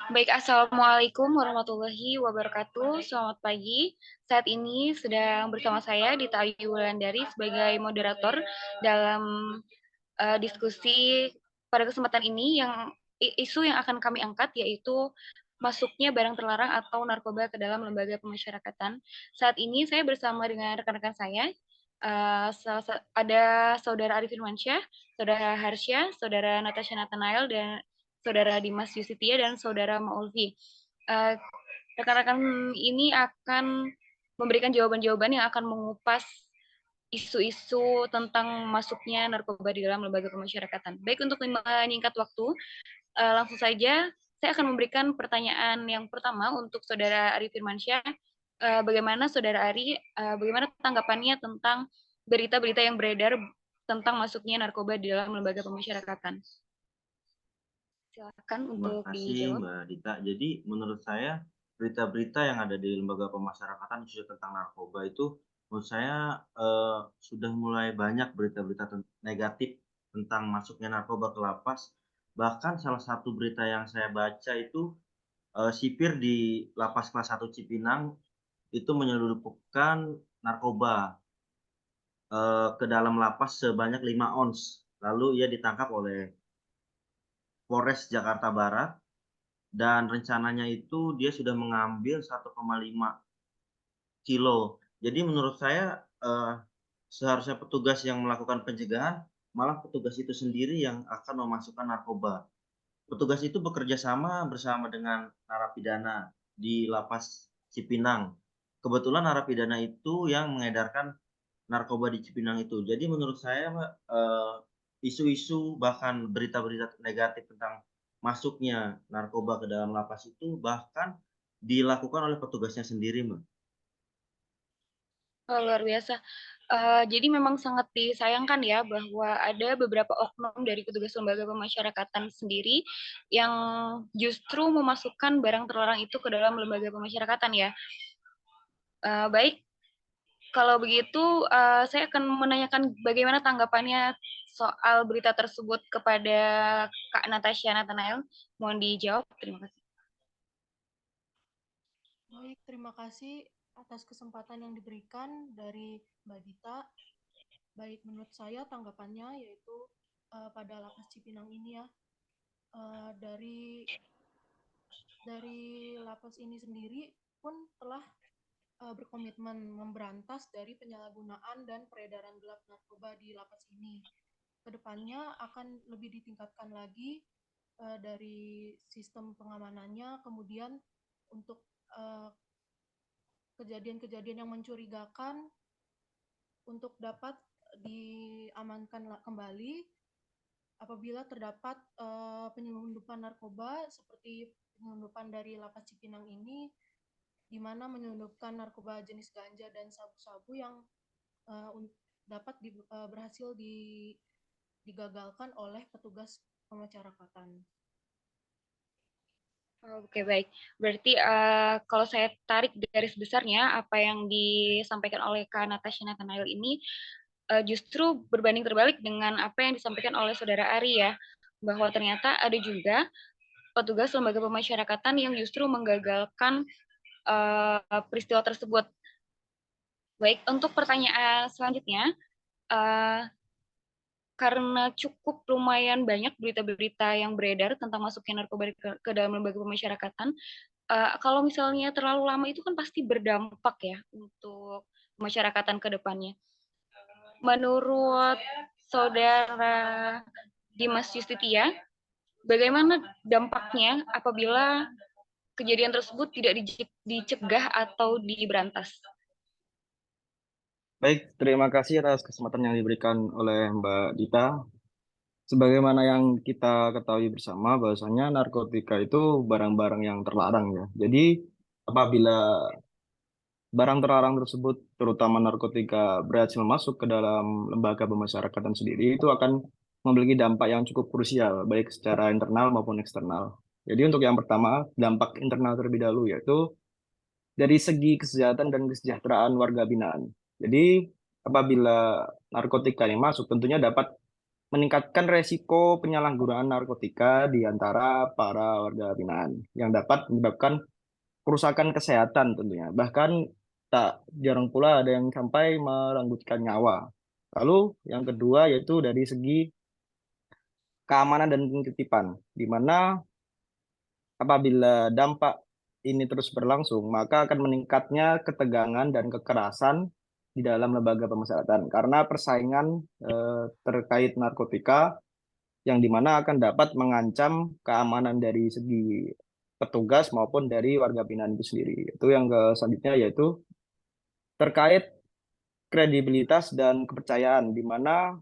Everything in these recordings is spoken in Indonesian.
Baik, Assalamualaikum warahmatullahi wabarakatuh. Selamat pagi. Saat ini sedang bersama saya Dita Ayu Wulandari sebagai moderator dalam diskusi pada kesempatan ini yang isu yang akan kami angkat yaitu masuknya barang terlarang atau narkoba ke dalam lembaga pemasyarakatan. Saat ini saya bersama dengan rekan-rekan saya. Ada Saudara Arif Firmansyah, Saudara Harsya, Saudara Natasha Nathanael, dan Saudara Dimas Yusitia, dan Saudara Maulvi. Rekan-rekan ini akan memberikan jawaban-jawaban yang akan mengupas isu-isu tentang masuknya narkoba di dalam lembaga pemasyarakatan. Baik, untuk menyingkat waktu, langsung saja saya akan memberikan pertanyaan yang pertama untuk Saudara Ari Firmansyah. Bagaimana Saudara Ari, bagaimana tanggapannya tentang berita-berita yang beredar tentang masuknya narkoba di dalam lembaga pemasyarakatan? Silakan untuk dijawab. Mbak Dita. Jadi menurut saya berita-berita yang ada di lembaga pemasyarakatan khususnya tentang narkoba itu menurut saya sudah mulai banyak berita-berita negatif tentang masuknya narkoba ke lapas. Bahkan salah satu berita yang saya baca itu sipir di lapas kelas 1 Cipinang itu menyelundupkan narkoba ke dalam lapas sebanyak 5 ons. Lalu ia ditangkap oleh Polres Jakarta Barat. Dan rencananya itu dia sudah mengambil 1,5 kilo. Jadi menurut saya, seharusnya petugas yang melakukan pencegahan, malah petugas itu sendiri yang akan memasukkan narkoba. Petugas itu bekerja sama bersama dengan narapidana di Lapas Cipinang. Kebetulan narapidana itu yang mengedarkan narkoba di Cipinang itu. Jadi menurut saya, Mbak, isu-isu bahkan berita-berita negatif tentang masuknya narkoba ke dalam lapas itu bahkan dilakukan oleh petugasnya sendiri, Mbak. Oh, luar biasa. Jadi memang sangat disayangkan ya bahwa ada beberapa oknum dari petugas lembaga pemasyarakatan sendiri yang justru memasukkan barang terlarang itu ke dalam lembaga pemasyarakatan ya. Baik, kalau begitu saya akan menanyakan bagaimana tanggapannya soal berita tersebut kepada Kak Natasha Nathanael. Mohon dijawab. Terima kasih. Baik, terima kasih atas kesempatan yang diberikan dari Mbak Dita. Baik, menurut saya tanggapannya yaitu pada Lapas Cipinang ini ya, dari lapas ini sendiri pun telah berkomitmen memberantas dari penyalahgunaan dan peredaran gelap narkoba di lapas ini. Kedepannya akan lebih ditingkatkan lagi dari sistem pengamanannya, kemudian untuk kejadian-kejadian yang mencurigakan untuk dapat diamankan kembali apabila terdapat penyelundupan narkoba seperti penyelundupan dari Lapas Cipinang ini, di mana menyelundupkan narkoba jenis ganja dan sabu-sabu yang dapat berhasil digagalkan oleh petugas pemasyarakatan. Oke, baik. Berarti kalau saya tarik garis besarnya, apa yang disampaikan oleh Kak Natasha Nathanael ini justru berbanding terbalik dengan apa yang disampaikan oleh Saudara Ari ya, bahwa ternyata ada juga petugas lembaga pemasyarakatan yang justru menggagalkan peristiwa tersebut. Baik, untuk pertanyaan selanjutnya, karena cukup lumayan banyak berita-berita yang beredar tentang masuknya narkoba ke dalam lembaga pemasyarakatan, kalau misalnya terlalu lama itu kan pasti berdampak ya untuk pemasyarakatan ke depannya. Menurut Saudara Dimas Yustitia, bagaimana dampaknya apabila kejadian tersebut tidak dicegah atau diberantas? Baik, terima kasih atas kesempatan yang diberikan oleh Mbak Dita. Sebagaimana yang kita ketahui bersama, bahwasanya narkotika itu barang-barang yang terlarang ya. Jadi apabila barang terlarang tersebut, terutama narkotika, berhasil masuk ke dalam lembaga pemasyarakatan sendiri, itu akan memiliki dampak yang cukup krusial, baik secara internal maupun eksternal. Jadi untuk yang pertama, dampak internal terlebih dahulu, yaitu dari segi kesejahteraan dan kesejahteraan warga binaan. Jadi apabila narkotika yang masuk tentunya dapat meningkatkan resiko penyalahgunaan narkotika di antara para warga binaan yang dapat menyebabkan kerusakan kesehatan tentunya. Bahkan tak jarang pula ada yang sampai merenggut nyawa. Lalu yang kedua yaitu dari segi keamanan dan penertiban, di mana apabila dampak ini terus berlangsung, maka akan meningkatnya ketegangan dan kekerasan di dalam lembaga pemasyarakatan karena persaingan terkait narkotika yang dimana akan dapat mengancam keamanan dari segi petugas maupun dari warga binaan itu sendiri. Itu yang selanjutnya yaitu terkait kredibilitas dan kepercayaan, di mana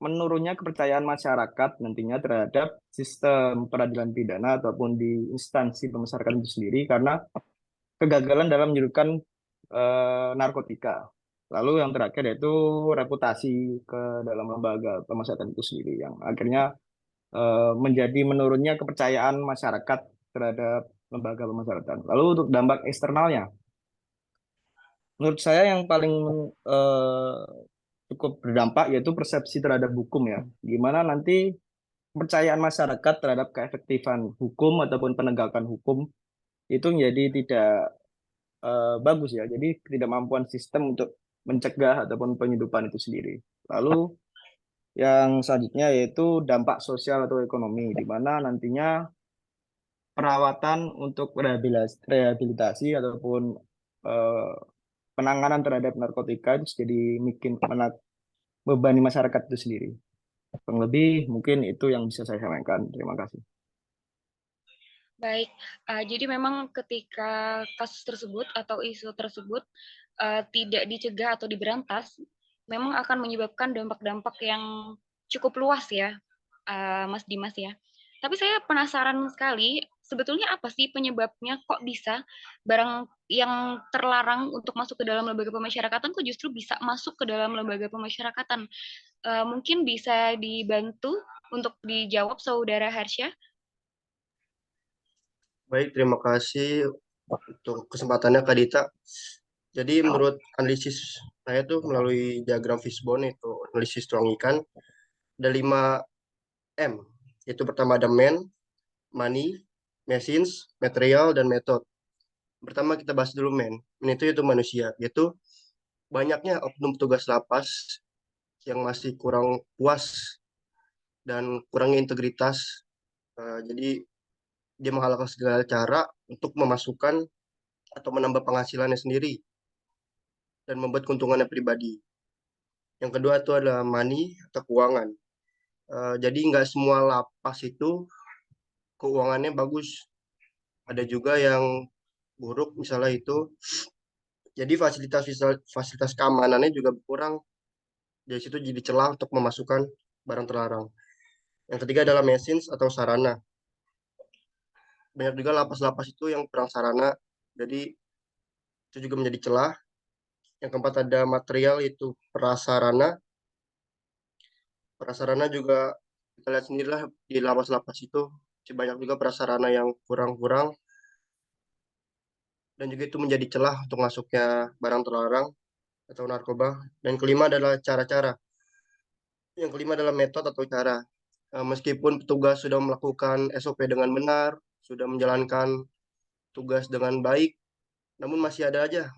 menurunnya kepercayaan masyarakat nantinya terhadap sistem peradilan pidana ataupun di instansi pemasyarakatan itu sendiri karena kegagalan dalam menyudutkan narkotika. Lalu yang terakhir yaitu reputasi ke dalam lembaga pemasyarakatan itu sendiri yang akhirnya menjadi menurunnya kepercayaan masyarakat terhadap lembaga pemasyarakatan. Lalu untuk dampak eksternalnya, menurut saya yang paling eh, cukup berdampak yaitu persepsi terhadap hukum ya. Gimana nanti kepercayaan masyarakat terhadap keefektifan hukum ataupun penegakan hukum itu menjadi tidak bagus ya. Jadi ketidakmampuan sistem untuk mencegah ataupun penyeludupan itu sendiri. Lalu yang selanjutnya yaitu dampak sosial atau ekonomi, di mana nantinya perawatan untuk rehabilitasi ataupun eh, penanganan terhadap narkotika itu jadi mungkin bebani masyarakat itu sendiri. Kurang lebih mungkin itu yang bisa saya sampaikan. Terima kasih. Baik, jadi memang ketika kasus tersebut atau isu tersebut tidak dicegah atau diberantas, memang akan menyebabkan dampak-dampak yang cukup luas ya, Mas Dimas ya. Tapi saya penasaran sekali, sebetulnya apa sih penyebabnya kok bisa barang yang terlarang untuk masuk ke dalam lembaga pemasyarakatan kok justru bisa masuk ke dalam lembaga pemasyarakatan? Mungkin bisa dibantu untuk dijawab Saudara Harsha? Baik, terima kasih untuk kesempatannya Kak Dita. Jadi menurut analisis saya tuh melalui diagram fishbone itu analisis tulang ikan ada 5 M. Itu pertama ada man, money, machines, material, dan method. Pertama kita bahas dulu man. Man itu manusia, yaitu banyaknya oknum petugas lapas yang masih kurang puas dan kurangnya integritas. Jadi dia menghalalkan segala cara untuk memasukkan atau menambah penghasilannya sendiri dan membuat keuntungannya pribadi. Yang kedua itu adalah money atau keuangan. Jadi nggak semua lapas itu keuangannya bagus. Ada juga yang buruk misalnya itu. Jadi fasilitas fasilitas keamanannya juga berkurang. Dari situ jadi celah untuk memasukkan barang terlarang. Yang ketiga adalah machines atau sarana. Banyak juga lapas-lapas itu yang kurang sarana. Jadi itu juga menjadi celah. Yang keempat ada material itu prasarana. Prasarana juga kita lihat sendirilah di lapas-lapas itu banyak juga prasarana yang kurang-kurang dan juga itu menjadi celah untuk masuknya barang terlarang atau narkoba. Dan kelima adalah cara-cara. Yang kelima adalah metode atau cara. Meskipun petugas sudah melakukan SOP dengan benar, sudah menjalankan tugas dengan baik, namun masih ada aja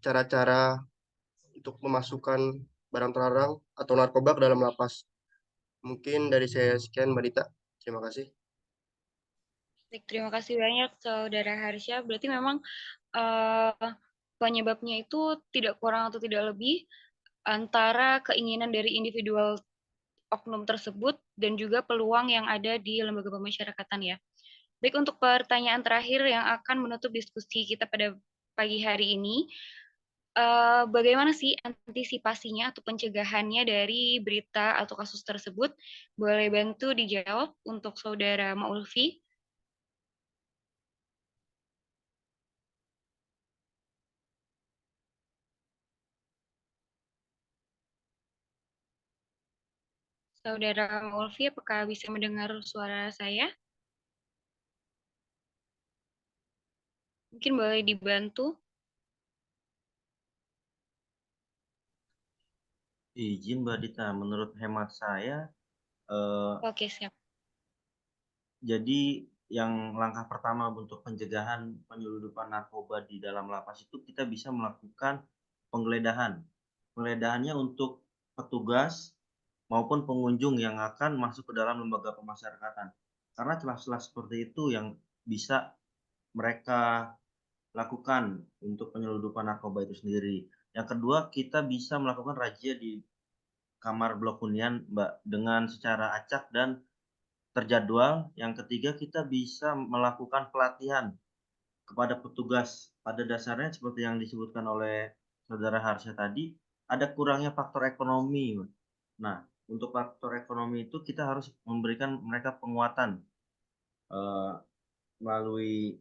cara-cara untuk memasukkan barang terlarang atau narkoba ke dalam lapas. Mungkin dari saya sekian, Mbak Dita. Terima kasih. Baik, terima kasih banyak Saudara Harsha. Berarti memang uh, penyebabnya itu tidak kurang atau tidak lebih antara keinginan dari individual oknum tersebut dan juga peluang yang ada di lembaga pemasyarakatan ya. Baik, untuk pertanyaan terakhir yang akan menutup diskusi kita pada pagi hari ini, bagaimana sih antisipasinya atau pencegahannya dari berita atau kasus tersebut? Boleh bantu dijawab untuk Saudara Maulvi? Saudara Maulvi, apakah bisa mendengar suara saya? Mungkin boleh dibantu. Izin Mbak Dita, menurut hemat saya Oke, siap. Jadi yang langkah pertama untuk pencegahan penyelundupan narkoba di dalam lapas itu kita bisa melakukan penggeledahan. Penggeledahannya untuk petugas maupun pengunjung yang akan masuk ke dalam lembaga pemasyarakatan. Karena celah-celah seperti itu yang bisa mereka lakukan untuk penyelundupan narkoba itu sendiri. Yang kedua, kita bisa melakukan razia di kamar blok hunian, Mbak, dengan secara acak dan terjadwal. Yang ketiga, kita bisa melakukan pelatihan kepada petugas. Pada dasarnya seperti yang disebutkan oleh Saudara Harsha tadi, ada kurangnya faktor ekonomi. Nah, untuk faktor ekonomi itu kita harus memberikan mereka penguatan eh, melalui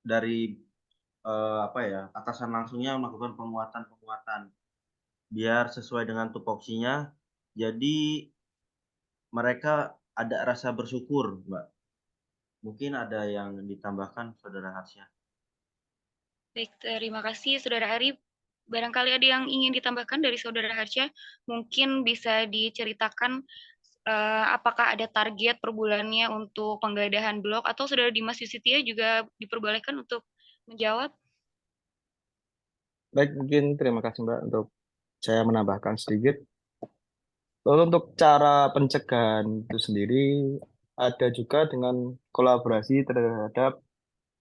dari atasan langsungnya melakukan penguatan-penguatan biar sesuai dengan tupoksinya. Jadi mereka ada rasa bersyukur, Mbak. Mungkin ada yang ditambahkan, Saudara Harsha? Baik, terima kasih Saudara Arif. Barangkali ada yang ingin ditambahkan dari Saudara Harsha, mungkin bisa diceritakan apakah ada target per bulannya untuk penggeledahan blok, atau Saudara Dimas Yusitia juga diperbolehkan untuk menjawab? Baik, mungkin terima kasih Mbak untuk saya menambahkan sedikit. Lalu untuk cara pencegahan itu sendiri ada juga dengan kolaborasi terhadap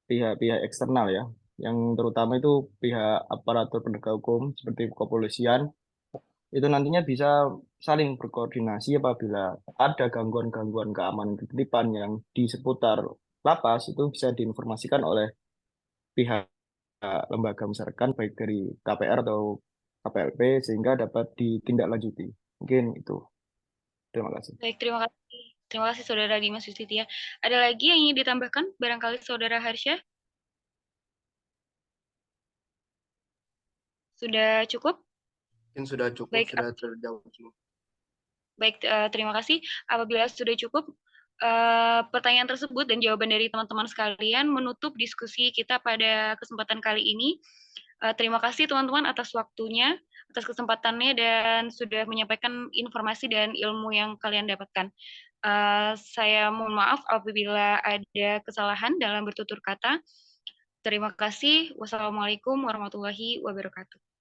pihak-pihak eksternal ya, yang terutama itu pihak aparatur penegak hukum seperti kepolisian, itu nantinya bisa saling berkoordinasi apabila ada gangguan-gangguan keamanan ketertiban yang di seputar lapas itu bisa diinformasikan oleh pihak lembaga masyarakat baik dari KPR atau KPLP sehingga dapat ditindaklanjuti. Mungkin itu. Terima kasih. Baik, terima kasih. Terima kasih Saudara Dimas Yusitia. Ada lagi yang ingin ditambahkan? Barangkali Saudara Harsha? Sudah cukup? Mungkin sudah cukup, Baik, sudah terjawab semua. baik, terima kasih. Apabila sudah cukup, pertanyaan tersebut dan jawaban dari teman-teman sekalian menutup diskusi kita pada kesempatan kali ini. Terima kasih teman-teman atas waktunya, atas kesempatannya, dan sudah menyampaikan informasi dan ilmu yang kalian dapatkan. Saya mohon maaf apabila ada kesalahan dalam bertutur kata. Terima kasih. Wassalamualaikum warahmatullahi wabarakatuh.